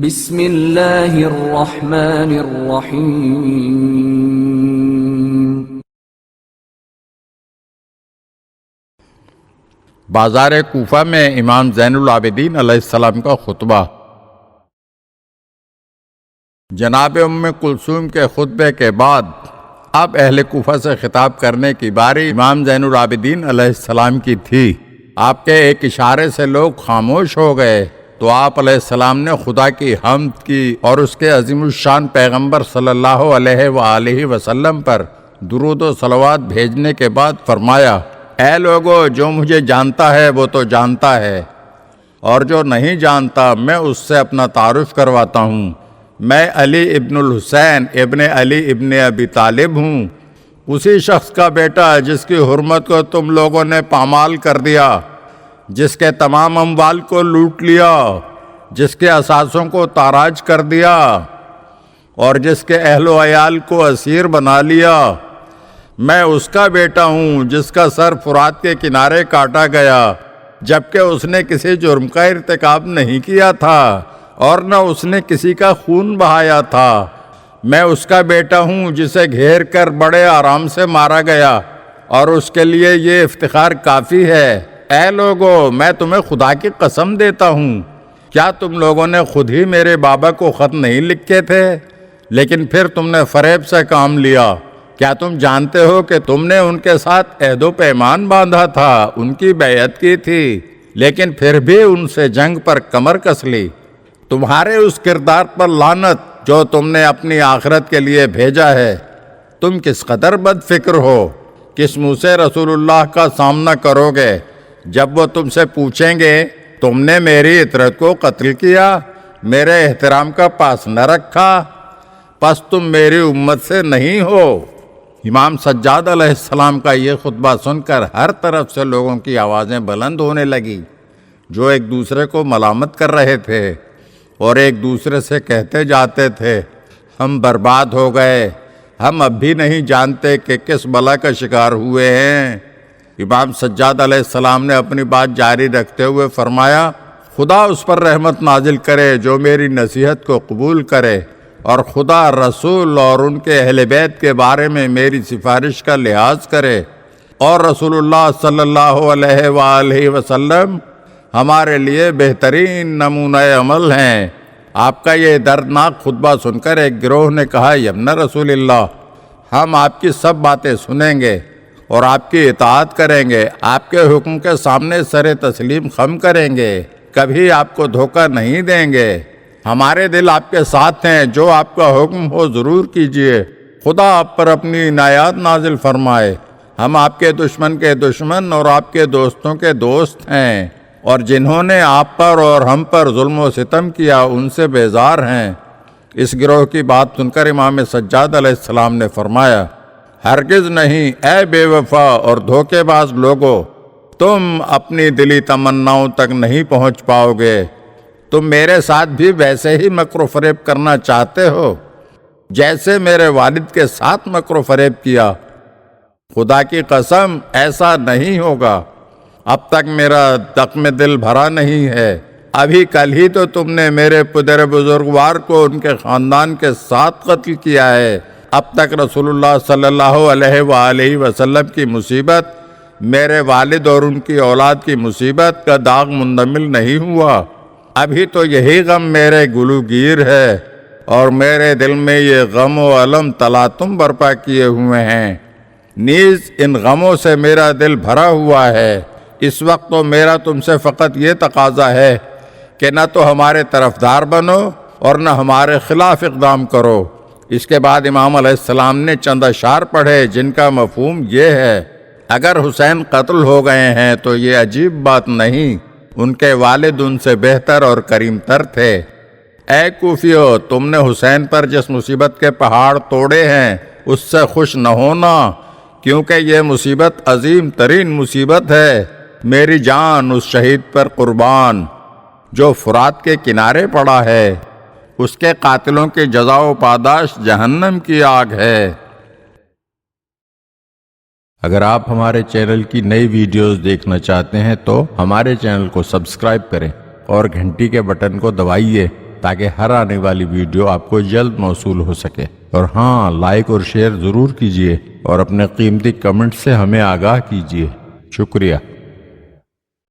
بسم اللہ الرحمن الرحیم۔ بازار کوفہ میں امام زین العابدین علیہ السلام کا خطبہ۔ جناب ام کلثوم کے خطبے کے بعد اب اہل کوفہ سے خطاب کرنے کی باری امام زین العابدین علیہ السلام کی تھی۔ آپ کے ایک اشارے سے لوگ خاموش ہو گئے تو آپ علیہ السلام نے خدا کی حمد کی اور اس کے عظیم الشان پیغمبر صلی اللہ علیہ وآلہ وسلم پر درود و صلوات بھیجنے کے بعد فرمایا، اے لوگو، جو مجھے جانتا ہے وہ تو جانتا ہے، اور جو نہیں جانتا میں اس سے اپنا تعارف کرواتا ہوں۔ میں علی ابن الحسین ابن علی ابن ابی طالب ہوں، اسی شخص کا بیٹا جس کی حرمت کو تم لوگوں نے پامال کر دیا، جس کے تمام اموال کو لوٹ لیا، جس کے اثاثوں کو تاراج کر دیا اور جس کے اہل و عیال کو اسیر بنا لیا۔ میں اس کا بیٹا ہوں جس کا سر فرات کے کنارے کاٹا گیا جبکہ اس نے کسی جرم کا ارتکاب نہیں کیا تھا اور نہ اس نے کسی کا خون بہایا تھا۔ میں اس کا بیٹا ہوں جسے گھیر کر بڑے آرام سے مارا گیا اور اس کے لیے یہ افتخار کافی ہے۔ اے لوگو، میں تمہیں خدا کی قسم دیتا ہوں، کیا تم لوگوں نے خود ہی میرے بابا کو خط نہیں لکھے تھے؟ لیکن پھر تم نے فریب سے کام لیا۔ کیا تم جانتے ہو کہ تم نے ان کے ساتھ عہد و پیمان باندھا تھا، ان کی بیعت کی تھی، لیکن پھر بھی ان سے جنگ پر کمر کس لی؟ تمہارے اس کردار پر لعنت جو تم نے اپنی آخرت کے لیے بھیجا ہے۔ تم کس قدر بد فکر ہو، کس منہ سے رسول اللہ کا سامنا کرو گے جب وہ تم سے پوچھیں گے تم نے میری عطرت کو قتل کیا، میرے احترام کا پاس نہ رکھا، پس تم میری امت سے نہیں ہو۔ امام سجاد علیہ السلام کا یہ خطبہ سن کر ہر طرف سے لوگوں کی آوازیں بلند ہونے لگی، جو ایک دوسرے کو ملامت کر رہے تھے اور ایک دوسرے سے کہتے جاتے تھے، ہم برباد ہو گئے، ہم اب بھی نہیں جانتے کہ کس بلا کا شکار ہوئے ہیں۔ امام سجاد علیہ السلام نے اپنی بات جاری رکھتے ہوئے فرمایا، خدا اس پر رحمت نازل کرے جو میری نصیحت کو قبول کرے، اور خدا رسول اور ان کے اہل بیت کے بارے میں میری سفارش کا لحاظ کرے، اور رسول اللہ صلی اللہ علیہ وآلہ وسلم ہمارے لیے بہترین نمونہ عمل ہیں۔ آپ کا یہ دردناک خطبہ سن کر ایک گروہ نے کہا، یبن رسول اللہ، ہم آپ کی سب باتیں سنیں گے اور آپ کی اطاعت کریں گے، آپ کے حکم کے سامنے سر تسلیم خم کریں گے، کبھی آپ کو دھوکہ نہیں دیں گے۔ ہمارے دل آپ کے ساتھ ہیں، جو آپ کا حکم ہو ضرور کیجئے، خدا آپ پر اپنی عنایات نازل فرمائے۔ ہم آپ کے دشمن اور آپ کے دوستوں کے دوست ہیں، اور جنہوں نے آپ پر اور ہم پر ظلم و ستم کیا ان سے بیزار ہیں۔ اس گروہ کی بات سن کر امام سجاد علیہ السلام نے فرمایا، ہرگز نہیں اے بے وفا اور دھوکے باز لوگو، تم اپنی دلی تمناؤں تک نہیں پہنچ پاؤ گے۔ تم میرے ساتھ بھی ویسے ہی مکر و فریب کرنا چاہتے ہو جیسے میرے والد کے ساتھ مکر و فریب کیا۔ خدا کی قسم ایسا نہیں ہوگا، اب تک میرا زخم دل بھرا نہیں ہے۔ ابھی کل ہی تو تم نے میرے پدر بزرگوار کو ان کے خاندان کے ساتھ قتل کیا ہے۔ اب تک رسول اللہ صلی اللہ علیہ وآلہ وسلم کی مصیبت، میرے والد اور ان کی اولاد کی مصیبت کا داغ مندمل نہیں ہوا۔ ابھی تو یہی غم میرے گلوگیر ہے، اور میرے دل میں یہ غم و الم تلاطم برپا کیے ہوئے ہیں۔ نیز ان غموں سے میرا دل بھرا ہوا ہے۔ اس وقت تو میرا تم سے فقط یہ تقاضا ہے کہ نہ تو ہمارے طرفدار بنو اور نہ ہمارے خلاف اقدام کرو۔ اس کے بعد امام علیہ السلام نے چند اشعار پڑھے جن کا مفہوم یہ ہے، اگر حسین قتل ہو گئے ہیں تو یہ عجیب بات نہیں، ان کے والد ان سے بہتر اور کریم تر تھے۔ اے کوفیو، تم نے حسین پر جس مصیبت کے پہاڑ توڑے ہیں اس سے خوش نہ ہونا، کیونکہ یہ مصیبت عظیم ترین مصیبت ہے۔ میری جان اس شہید پر قربان جو فرات کے کنارے پڑا ہے، اس کے قاتلوں کی جزا و پاداش جہنم کی آگ ہے۔ اگر آپ ہمارے چینل کی نئی ویڈیوز دیکھنا چاہتے ہیں تو ہمارے چینل کو سبسکرائب کریں اور گھنٹی کے بٹن کو دبائیے تاکہ ہر آنے والی ویڈیو آپ کو جلد موصول ہو سکے۔ اور ہاں، لائک اور شیئر ضرور کیجیے اور اپنے قیمتی کمنٹ سے ہمیں آگاہ کیجیے۔ شکریہ۔